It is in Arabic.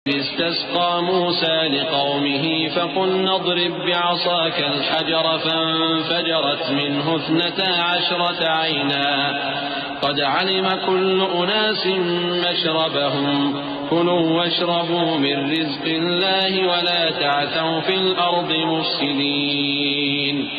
استسقى موسى لقومه فقلنا اضرب بعصاك الحجر فانفجرت منه 12 عينا قد علم كل أناس مشربهم كلوا واشربوا من رزق الله ولا تعثوا في الأرض مفسدين